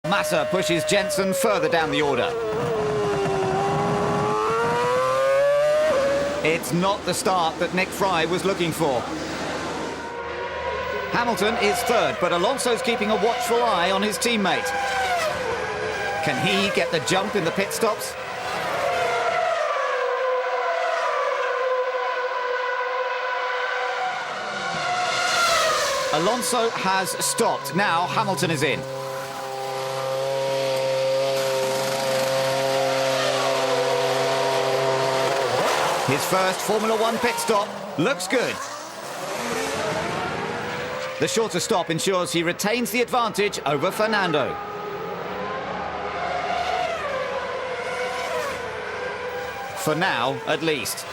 Massa pushes Jensen further down the order. It's not the start that Nick Fry was looking for. Hamilton is third, but Alonso's keeping a watchful eye on his teammate. Can he get the jump in the pit stops? Alonso has stopped. Now Hamilton is in. His first Formula One pit stop looks good. The shorter stop ensures he retains the advantage over Fernando. For now, at least.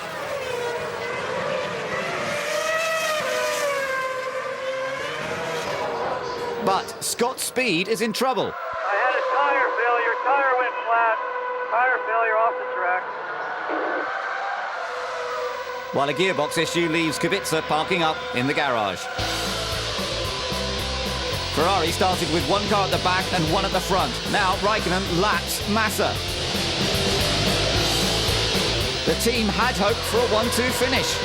But Scott's speed is in trouble. I had a tire failure. Tire went flat. Tire failure off the track. While a gearbox issue leaves Kubica parking up in the garage. Ferrari started with one car at the back and one at the front. Now Raikkonen laps Massa. The team had hoped for a 1-2 finish.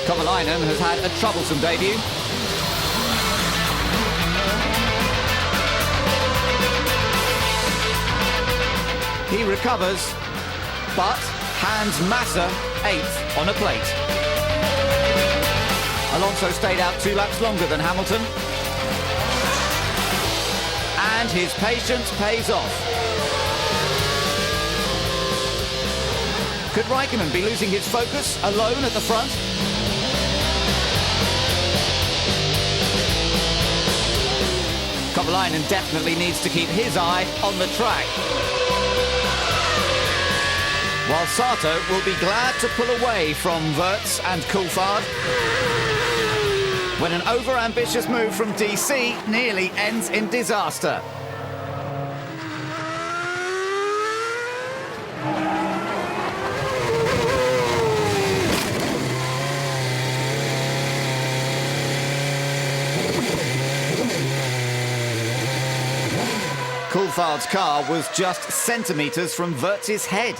Kovalainen has had a troublesome debut. He recovers, but hands Massa 8th on a plate. Alonso stayed out 2 laps longer than Hamilton. And his patience pays off. Could Raikkonen be losing his focus alone at the front? Kovalainen definitely needs to keep his eye on the track. While Sato will be glad to pull away from Wirtz and Coulthard when an over-ambitious move from DC nearly ends in disaster. Coulthard's car was just centimetres from Wirtz's head.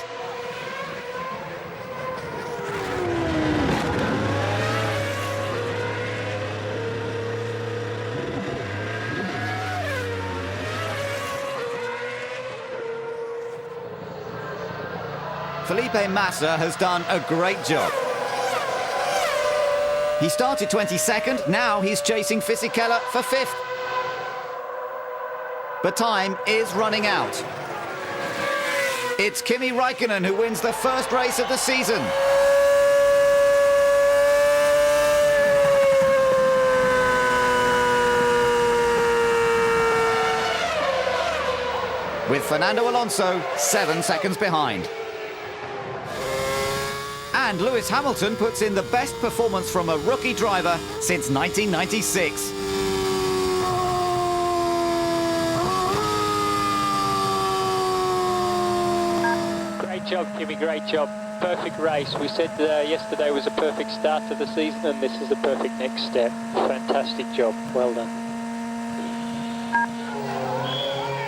Felipe Massa has done a great job. He started 22nd, now he's chasing Fisichella for 5th. But time is running out. It's Kimi Raikkonen who wins the first race of the season. With Fernando Alonso 7 seconds behind. And Lewis Hamilton puts in the best performance from a rookie driver since 1996. Great job, Kimi, great job. Perfect race. We said yesterday was a perfect start to the season, and this is the perfect next step. Fantastic job. Well done.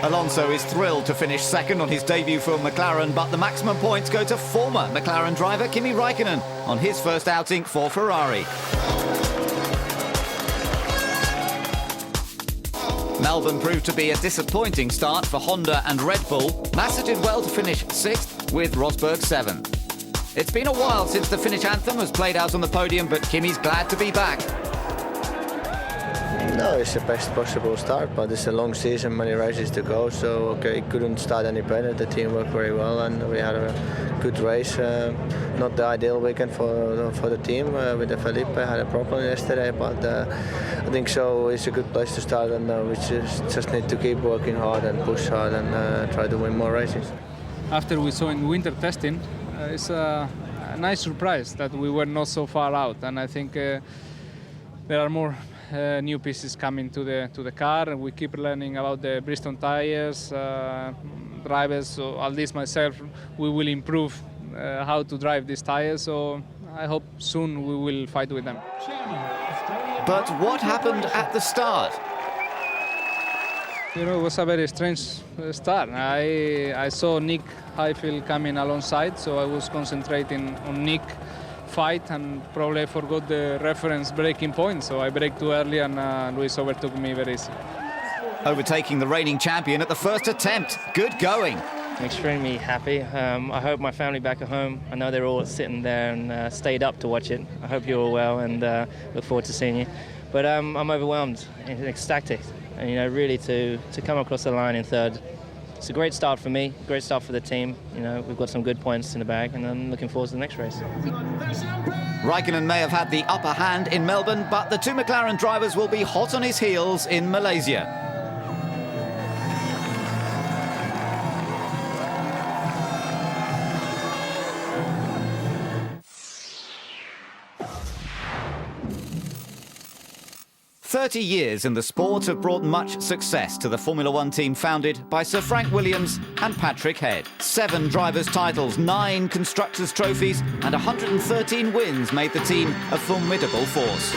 Alonso is thrilled to finish second on his debut for McLaren, but the maximum points go to former McLaren driver Kimi Raikkonen on his first outing for Ferrari. Melbourne proved to be a disappointing start for Honda and Red Bull. Massa did well to finish 6th with Rosberg 7th. It's been a while since the Finnish anthem was played out on the podium, but Kimi's glad to be back. No, it's the best possible start, but it's a long season, many races to go, so okay, couldn't start any better. The team worked very well and we had a good race. Not the ideal weekend for the team. With Felipe had a problem yesterday, but I think so it's a good place to start, and we just need to keep working hard and push hard and try to win more races. After we saw in winter testing, it's a nice surprise that we were not so far out, and I think there are more new pieces coming to the car, and we keep learning about the Bristol tires, drivers. So at least myself, we will improve how to drive these tires. So I hope soon we will fight with them. But what happened at the start? You know, it was a very strange start. I saw Nick Heidfeld coming alongside, so I was concentrating on Nick fight and probably I forgot the reference braking point, so I braked too early and Luis overtook me very easy. Overtaking the reigning champion at the first attempt. Good going. I'm extremely happy. I hope my family back at home, I know they're all sitting there and stayed up to watch it. I hope you're all well and look forward to seeing you. But I'm overwhelmed and ecstatic. And, you know, really to come across the line in third. It's a great start for me, great start for the team. You know, we've got some good points in the bag and I'm looking forward to the next race. Raikkonen may have had the upper hand in Melbourne, but the two McLaren drivers will be hot on his heels in Malaysia. "30 years in the sport have brought much success to the Formula One team founded by Sir Frank Williams and Patrick Head. 7 drivers' titles, 9 constructors' trophies and 113 wins made the team a formidable force.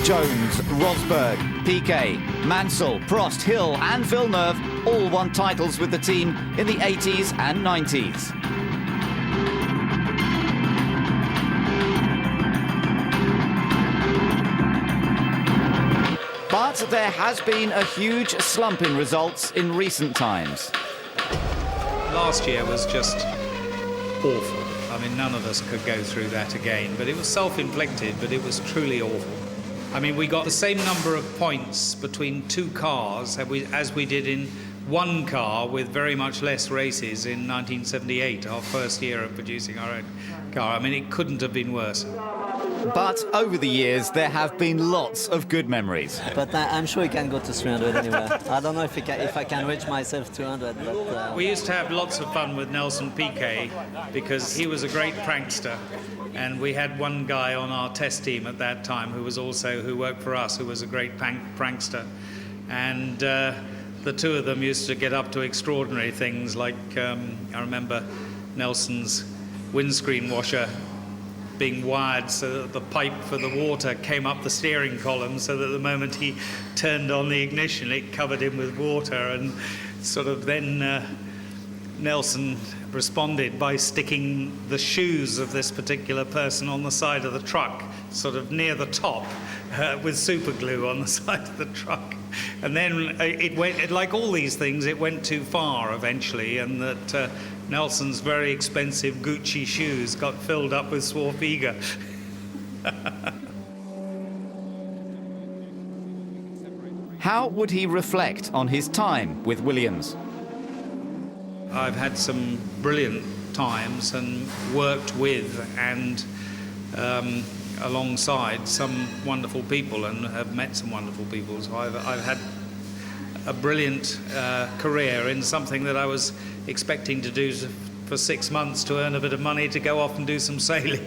Jones, Rosberg, Piquet, Mansell, Prost, Hill and Villeneuve all won titles with the team in the 80s and 90s. But there has been a huge slump in results in recent times. Last year was just awful. I mean, none of us could go through that again, but it was self-inflicted, but it was truly awful. I mean, we got the same number of points between 2 cars as we did in 1 car with very much less races in 1978, our first year of producing our own car. I mean, it couldn't have been worse. But over the years, there have been lots of good memories. But I'm sure he can go to 300 anyway. I don't know if I can reach myself 200. But, We used to have lots of fun with Nelson Piquet because he was a great prankster. And we had one guy on our test team at that time who worked for us, who was a great prankster. And the two of them used to get up to extraordinary things, like I remember Nelson's windscreen washer being wired so that the pipe for the water came up the steering column, so that the moment he turned on the ignition it covered him with water. And sort of then Nelson responded by sticking the shoes of this particular person on the side of the truck, sort of near the top, with super glue on the side of the truck. And then it went, like all these things, it went too far eventually, and that Nelson's very expensive Gucci shoes got filled up with Swarfiga. How would he reflect on his time with Williams? I've had some brilliant times and worked with and alongside some wonderful people and have met some wonderful people. So I've had a brilliant career in something that I was expecting to do for 6 months to earn a bit of money to go off and do some sailing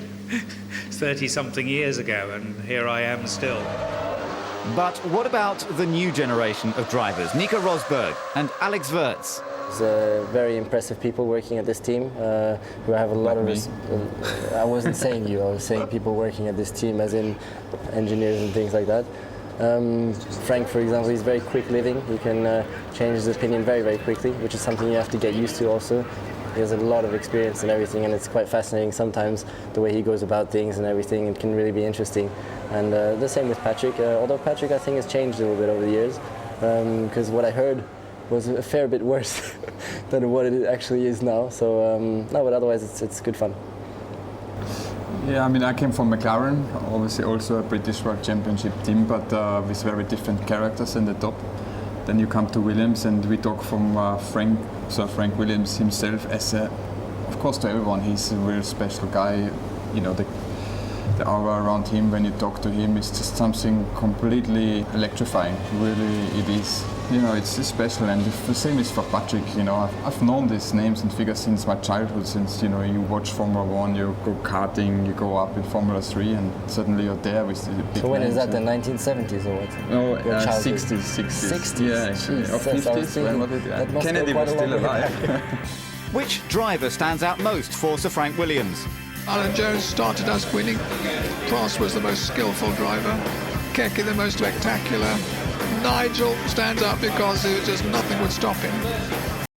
30-something years ago, and here I am still. But what about the new generation of drivers, Nico Rosberg and Alex Wurz? There's very impressive people working at this team who have a lot of... I wasn't saying you, I was saying people working at this team, as in engineers and things like that. Frank, for example, he's very quick living. He can change his opinion very, very quickly, which is something you have to get used to also. He has a lot of experience and everything, and it's quite fascinating sometimes the way he goes about things and everything. It can really be interesting. And the same with Patrick, although Patrick I think has changed a little bit over the years, because what I heard was a fair bit worse than what it actually is now. So no, but otherwise it's good fun. Yeah, I mean, I came from McLaren, obviously also a British World Championship team, but with very different characters in the top. Then you come to Williams, and we talk from Sir Frank Williams himself as of course to everyone, he's a real special guy. You know, the aura around him when you talk to him is just something completely electrifying. Really, it is. You know, it's special, and the same is for Patrick. You know, I've known these names and figures since my childhood. Since, you know, you watch Formula One, you go karting, you go up in Formula 3, and suddenly you're there with the big. So when is that? The 1970s or what? No, 60s. 60s. Yeah, or 50s. When was it? Kennedy was still alive. Which driver stands out most for Sir Frank Williams? Alan Jones started us winning. Prost was the most skillful driver. Keke the most spectacular. Nigel stands up because there was just nothing would stop him.